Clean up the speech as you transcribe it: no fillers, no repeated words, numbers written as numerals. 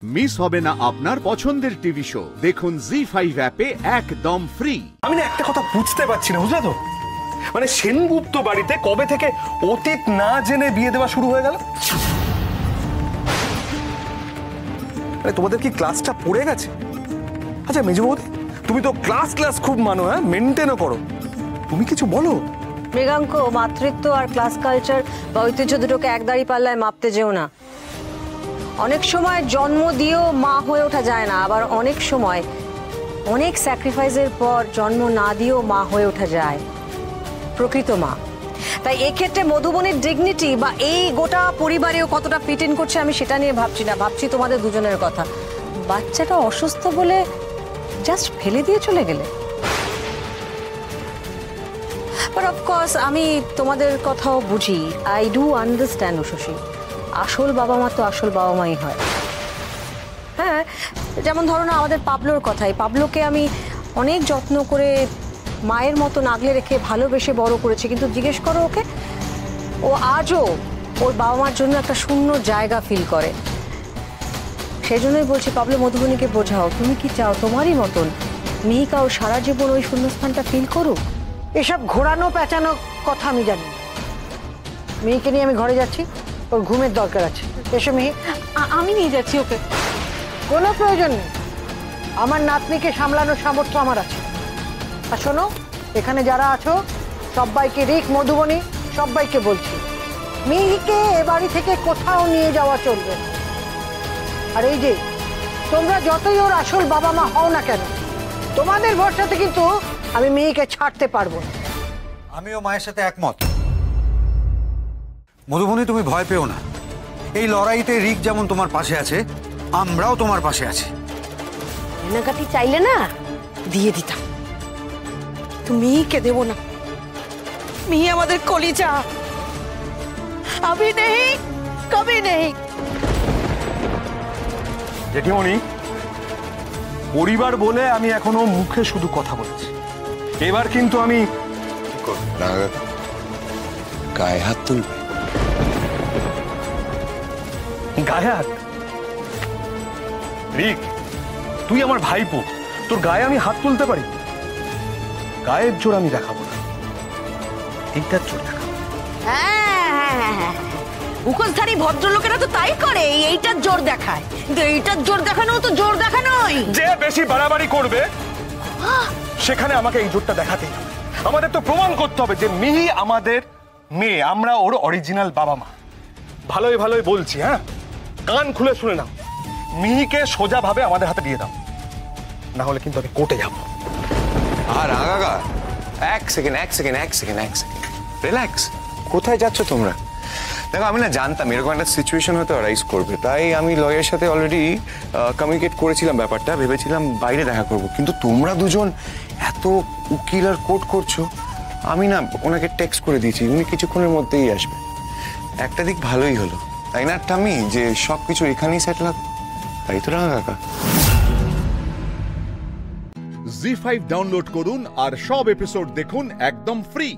Miss হবে না আপনার পছন্দের টিভি শো। দেখুন জি5 অ্যাপে একদম ফ্রি। আমি না একটা কথা বুঝতে পারছি না, বুঝলে তো, মানে সেনগুপ্ত বাড়িতে কবে থেকে অতীত না জেনে বিয়ে দেওয়া শুরু হয়ে গেল? আরে তোমাদের কি ক্লাসটা পড়ে গেছে? আচ্ছা মেজো বৌদি, তুমি তো ক্লাস খুব মানো, হ্যাঁ, মেনটেনও করো, তুমি কিছু বলো। মৃগাঙ্ক, মাতৃত্ব আর ক্লাস কালচার বা ঐতিহ্য দুটোকে এক দাঁড়ি পাল্লায় মাপতে যেও না। অনেক সময় জন্ম দিয়েও মা হয়ে ওঠা যায় না, আবার অনেক সময় অনেক স্যাক্রিফাইসের পর জন্ম না দিয়েও মা হয়ে ওঠা যায় প্রকৃত মা। তাই এক্ষেত্রে মধুবনের ডিগনিটি বা এই গোটা পরিবারেও কতটা ফিট ইন করছে আমি সেটা নিয়ে ভাবছি না, ভাবছি তোমাদের দুজনের কথা। বাচ্চাটা অসুস্থ বলে জাস্ট ফেলে দিয়ে চলে গেলে। বাট অফকোর্স আমি তোমাদের কথাও বুঝি, আই ডু আন্ডারস্ট্যান্ড উষসী। আসল বাবা মা তো আসল বাবা মাই হয়। হ্যাঁ, যেমন ধরো না আমাদের পাবলোর কথাই, পাবলোকে আমি অনেক যত্ন করে মায়ের মতো আগলে রেখে ভালোবেসে বড় করেছি, কিন্তু জিজ্ঞেস করো ওকে, ও আজও ওর বাবা মার জন্য একটা শূন্য জায়গা ফিল করে। সেই জন্যই বলছি পাবলো, মধুবনীকে বোঝাও, তুমি কি চাও তোমারই মতন মিহিকাও সারা জীবন ওই শূন্যস্থানটা ফিল করুক? এসব ঘোরানো পেঁচানো কথা আমি জানি। মেয়েকে নিয়ে আমি ঘরে যাচ্ছি, ওর ঘুমের দরকার আছে। এসো মিহি। আমি নিয়ে যাচ্ছি ওকে। কোনো প্রয়োজন নেই, আমার নাতনিকে সামলানোর সামর্থ্য আমার আছে। আর শোনো, এখানে যারা আছো সবাইকে, রিক, মধুবনী, সবাইকে বলছি, মিহিকে এ বাড়ি থেকে কোথাও নিয়ে যাওয়া চলবে। আর এই যে তোমরা যতই ওর আসল বাবা মা হও না কেন, তোমাদের ভরসাতে কিন্তু আমি মেয়েকে ছাড়তে পারবো না। আমিও মায়ের সাথে একমত। মধুবনী, তুমি ভয় পেও না, এই লড়াইতে রিক যেমন তোমার পাশে আছে, আমরাও তোমার পাশে আছি। কেনাকাটি চাইলে না দিয়ে দিতাম, মেয়েকে দেবো না। মেয়ে আমাদের কলিজা, আবি নেই কবি নেই। জেঠিমণি, পরিবার বলে আমি এখনো মুখে শুধু কথা বলেছি, এবার কিন্তু আমি গায়ে হাত তুলবে। গায়ে হাত? রিক, তুই আমার ভাইপো, তোর গায়ে আমি হাত তুলতে পারি? গায়ের জোর আমি দেখাবো না, এইটার জোর দেখাবো। মুখোশধারী ভদ্রলোকেরা তো তাই করে, এইটার জোর দেখায়। কিন্তু এইটার জোর দেখানো তো জোর দেখানোই। যে বেশি বাড়াবাড়ি করবে সেখানে আমাকে এই জোরটা দেখাতেই হবে। আমাদের তো প্রমাণ করতে হবে যে মিহি আমাদের মেয়ে, আমরা ওর অরিজিনাল বাবা মা। ভালোই ভালোই বলছি, হ্যাঁ, কান খুলে শুনে নাও, মিহিকে সোজাভাবে আমাদের হাতে দিয়ে দাও, না হলে কিন্তু আমি কোর্টে যাব। আর আগা এক সেকেন্ড রিল্যাক্স। কোথায় যাচ্ছ তোমরা? দেখো, আমি না জানতাম এরকম একটা সিচুয়েশন হয়তো রাইজ করবে, তাই আমি লয়ারের সাথে অলরেডি কমিউনিকেট করেছিলাম ব্যাপারটা, ভেবেছিলাম বাইরে দেখা করব, কিন্তু তোমরা দুজন এত উকিল আর কোর্ট করছো, আমি না ওনাকে টেক্সট করে দিয়েছি, উনি কিছুক্ষণের মধ্যেই আসবে। একটা দিক ভালোই হলো, তাই না টামি, যে সব কিছু এখানেই সেটেল হবে, তাই তো রাঙা কাকা? জি5 ডাউনলোড করুন আর সব এপিসোড দেখুন একদম ফ্রি।